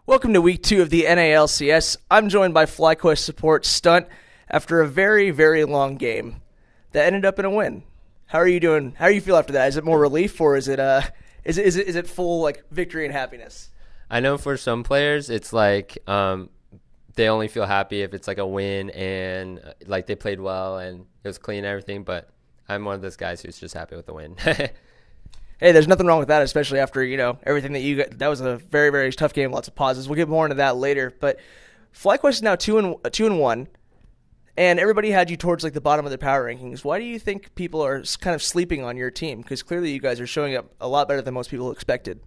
Welcome to week 2 of the NA LCS. I'm joined by FlyQuest support Stunt after a very, very long game that ended up in a win. How are you doing? How do you feel after that? Is it more relief or is it full like victory and happiness? I know for some players it's like they only feel happy if it's like a win and like they played well and it was clean and everything, but I'm one of those guys who's just happy with the win. Hey, there's nothing wrong with that, especially after, everything that you got. That was a very, very tough game, lots of pauses. We'll get more into that later, but FlyQuest is now 2-1, and everybody had you towards like the bottom of the power rankings. Why do you think people are kind of sleeping on your team? Because clearly you guys are showing up a lot better than most people expected.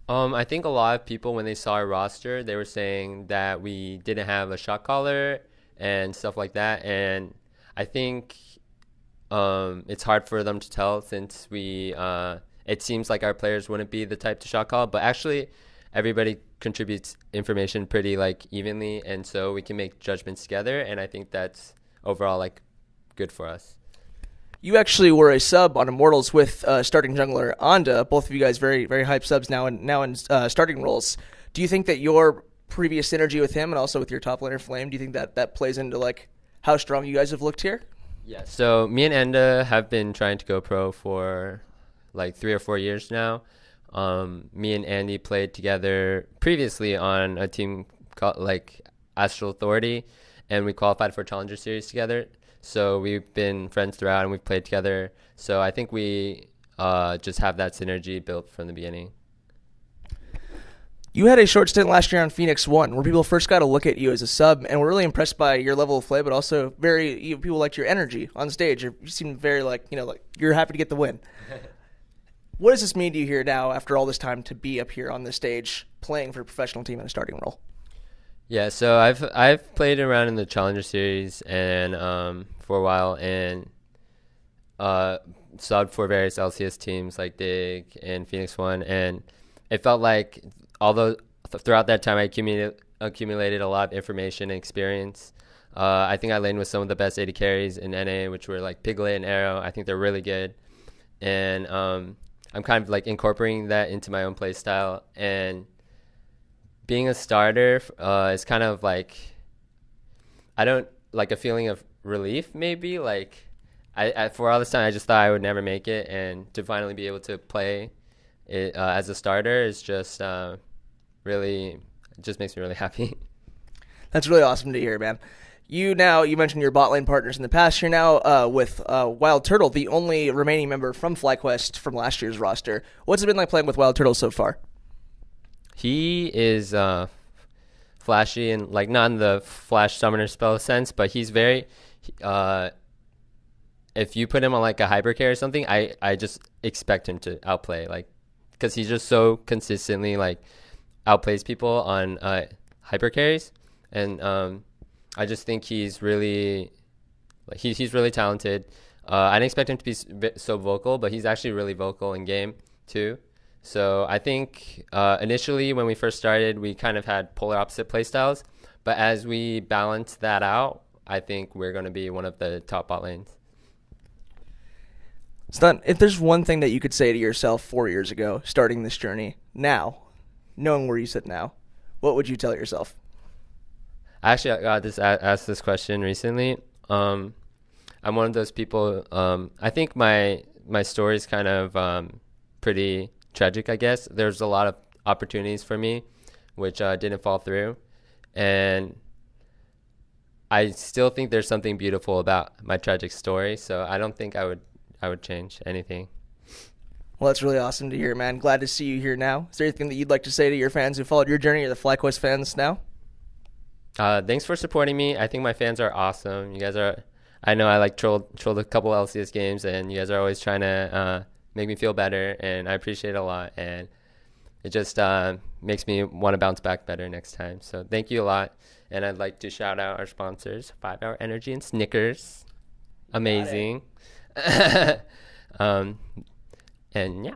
I think a lot of people, when they saw our roster, they were saying that we didn't have a shot caller and stuff like that, and I think it's hard for them to tell since it seems like our players wouldn't be the type to shot call, but actually everybody contributes information pretty like evenly, and so we can make judgments together, and I think that's overall like good for us. You actually were a sub on Immortals with starting jungler Anda. Both of you guys very, very hype subs now in starting roles. Do you think that your previous synergy with him and also with your top laner Flame, do you think that plays into like how strong you guys have looked here? Yeah, so me and Enda have been trying to go pro for like 3 or 4 years now. Me and Andy played together previously on a team called like Astral Authority, and we qualified for Challenger Series together. So we've been friends throughout, and we've played together. So I think we just have that synergy built from the beginning. You had a short stint last year on Phoenix 1, where people first got to look at you as a sub, and were really impressed by your level of play, but also people liked your energy on stage. You seem very like you're happy to get the win. What does this mean to you here now after all this time to be up here on the stage playing for a professional team in a starting role? Yeah, so I've played around in the Challenger Series and for a while, and subbed for various LCS teams like Dig and Phoenix 1, and it felt like although throughout that time I accumulated a lot of information and experience. I think I laned with some of the best AD carries in NA, which were like Piglet and Arrow. I think they're really good, and I'm kind of like incorporating that into my own play style, and being a starter is kind of like, I don't like a feeling of relief maybe. Like I for all this time I just thought I would never make it, and to finally be able to play it as a starter is just really just makes me really happy. That's really awesome to hear, man. You mentioned your bot lane partners in the past. You're now with Wildturtle, the only remaining member from FlyQuest from last year's roster. What's it been like playing with Wildturtle so far? He is flashy and like not in the flash summoner spell sense, but he's very. If you put him on like a hyper carry or something, I just expect him to outplay, like, because he's just so consistently like outplays people on hyper carries, and I just think he's really like he's really talented. I didn't expect him to be so vocal, but he's actually really vocal in game too. So I think initially when we first started, we kind of had polar opposite play styles, but as we balance that out, I think we're going to be one of the top bot lanes. Stunt, if there's one thing that you could say to yourself 4 years ago, starting this journey, now, knowing where you sit now, what would you tell yourself? Actually, I got asked this question recently. I'm one of those people. I think my story is kind of pretty tragic, I guess. There's a lot of opportunities for me, which didn't fall through, and I still think there's something beautiful about my tragic story. So I don't think I would change anything. Well, that's really awesome to hear, man. Glad to see you here now. Is there anything that you'd like to say to your fans who followed your journey, or the FlyQuest fans now? Thanks for supporting me. I think my fans are awesome. You guys are. I know I like trolled a couple LCS games, and you guys are always trying to make me feel better, and I appreciate it a lot. And it just makes me want to bounce back better next time. So thank you a lot. And I'd like to shout out our sponsors, 5 Hour Energy and Snickers. Amazing. And yeah.